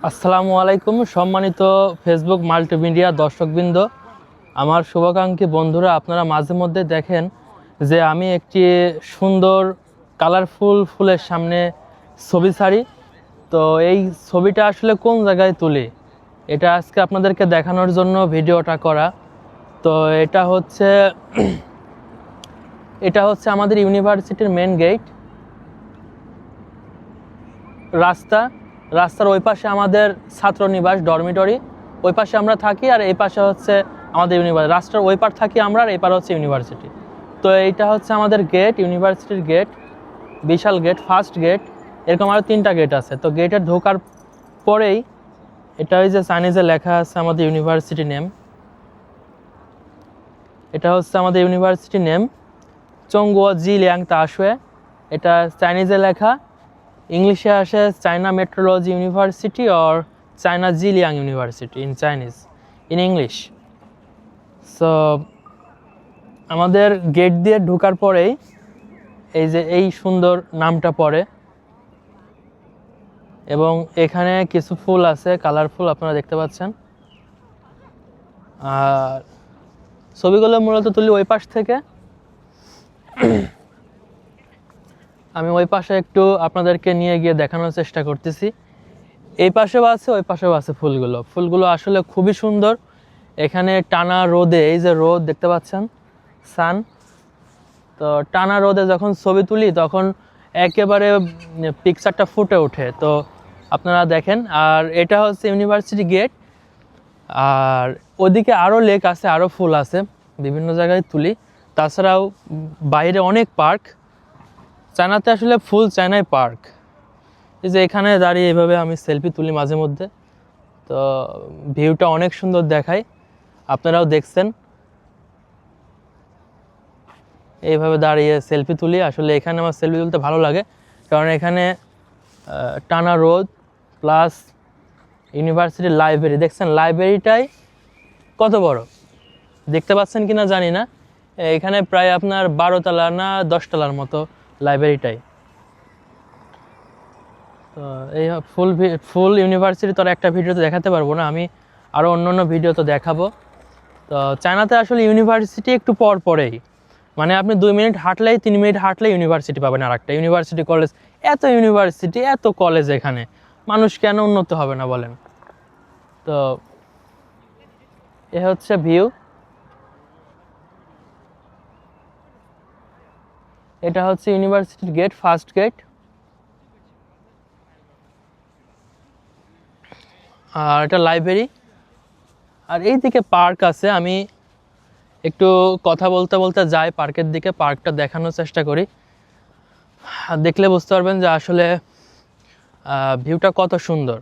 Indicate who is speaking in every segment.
Speaker 1: আসসালামু আলাইকুম সম্মানিত ফেসবুক মাল্টিমিডিয়া দর্শকবৃন্দ, আমার শুভাকাঙ্ক্ষী বন্ধুরা, আপনারা মাঝে মধ্যে দেখেন যে আমি একটি সুন্দর কালারফুল ফুলের সামনে ছবি ছাড়ি। তো এই ছবিটা আসলে কোন জায়গায় তুলি, এটা আজকে আপনাদেরকে দেখানোর জন্য ভিডিওটা করা। তো এটা হচ্ছে আমাদের ইউনিভার্সিটির মেন গেট। রাস্তার ওই পাশে আমাদের ছাত্রনিবাস ডরমিটরি, ওই পাশে আমরা থাকি, আর এই পাশে হচ্ছে আমাদের ইউনিভার্সিটি। রাস্তার ওই পার থাকি আমরা, আর এই পার হচ্ছে ইউনিভার্সিটি। তো এইটা হচ্ছে আমাদের গেট, ইউনিভার্সিটির গেট, বিশাল গেট, ফার্স্ট গেট। এরকম আরও 3টা গেট আছে। তো গেটে ঢোকার পরেই এটা ওই যে চাইনিজে লেখা আছে আমাদের ইউনিভার্সিটি নেম। এটা হচ্ছে আমাদের ইউনিভার্সিটি নেম, চংগুয়া জিলিয়াং তাশুয়ে। এটা চাইনিজে লেখা, ইংলিশে আসে China metrology university or China Jiliang university in Chinese, in English. So আমাদের গেট দিয়ে ঢোকার পরেই এই যে এই সুন্দর নামটা পড়ে, এবং এখানে কিছু ফুল আছে কালারফুল, আপনারা দেখতে পাচ্ছেন। আর ছবিগুলো মূলত তুলি ওই পাশ থেকে। আমি ওই পাশে একটু আপনাদেরকে নিয়ে গিয়ে দেখানোর চেষ্টা করতেছি। এই পাশেও আছে, ওই পাশেও আছে ফুলগুলো আসলে খুবই সুন্দর। এখানে টানা রোদে, এই যে রোদ দেখতে পাচ্ছেন, সান, তো টানা রোদে যখন ছবি তুলি তখন একেবারে পিকচারটা ফুটে ওঠে। তো আপনারা দেখেন। আর এটা হচ্ছে ইউনিভার্সিটি গেট। আর ওদিকে আরও লেক আছে, আরও ফুল আছে, বিভিন্ন জায়গায় তুলি। তাছাড়াও বাইরে অনেক পার্ক। চায়নাতে আসলে ফুল চায়নায় পার্ক। এই যে এখানে দাঁড়িয়ে এইভাবে আমি সেলফি তুলি মাঝে মধ্যে, তো ভিউটা অনেক সুন্দর দেখায়, আপনারাও দেখছেন। এইভাবে দাঁড়িয়ে সেলফি তুলি। আসলে এখানে আমার সেলফি তুলতে ভালো লাগে, কারণ এখানে টানা রোদ প্লাস ইউনিভার্সিটির লাইব্রেরি। দেখছেন লাইব্রেরিটাই কত বড়, দেখতে পাচ্ছেন কিনা জানি না। এখানে প্রায় আপনার 12 তলা না 10 তলার মতো লাইব্রেরিটাই। তো এই ফুল ইউনিভার্সিটি তো আর একটা ভিডিওতে দেখাতে পারবো না, আমি আরও অন্য ভিডিও তো দেখাবো। তো চায়নাতে আসলে ইউনিভার্সিটি একটু পরেই, মানে আপনি 2 মিনিট হাঁটলেই 3 মিনিট হাঁটলেই ইউনিভার্সিটি পাবেন, আর একটা ইউনিভার্সিটি কলেজ। এত ইউনিভার্সিটি, এত কলেজ, এখানে মানুষ কেন উন্নত হবে না বলেন। তো এ হচ্ছে ভিউ। এটা হচ্ছে ইউনিভার্সিটির গেট, ফার্স্ট গেট। আর এটা লাইব্রেরি। আর এই দিকে পার্ক আছে। আমি একটু কথা বলতে বলতে যাই পার্কের দিকে, পার্কটা দেখানোর চেষ্টা করি। দেখলে বুঝতে পারবেন যে আসলে ভিউটা কত সুন্দর।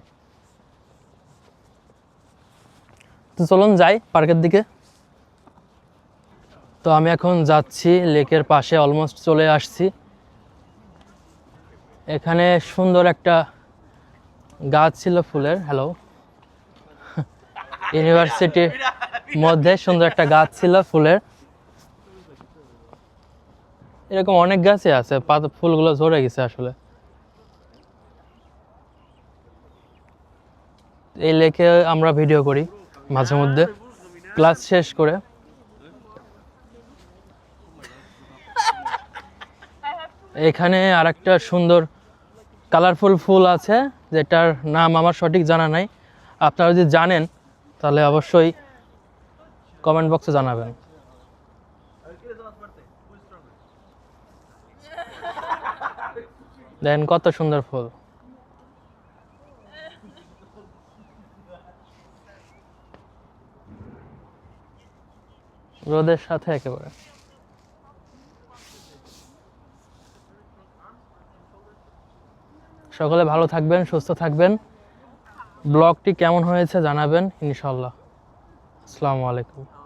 Speaker 1: তো চলুন যাই পার্কের দিকে। তো আমি এখন যাচ্ছি লেকের পাশে, অলমোস্ট চলে আসছি। এখানে সুন্দর একটা গাছ ছিল ফুলের। হ্যালো, ইউনিভার্সিটির মধ্যে সুন্দর একটা গাছ ছিল ফুলের। এরকম অনেক গাছই আছে, ফুলগুলো ঝরে গেছে আসলে। এই লেকে আমরা ভিডিও করি মাঝে মধ্যে ক্লাস শেষ করে। এখানে আরেকটা সুন্দর কালারফুল ফুল আছে, যেটার নাম আমার সঠিক জানা নাই। আপনারা যদি জানেন তাহলে অবশ্যই কমেন্ট বক্সে জানাবেন। দেখেন কত সুন্দর ফুল। রোদের সাথে একেবারে। সকলে ভালো থাকবেন, সুস্থ থাকবেন। ব্লগটি কেমন হয়েছে জানাবেন ইনশাল্লাহ। আসসালামু আলাইকুম।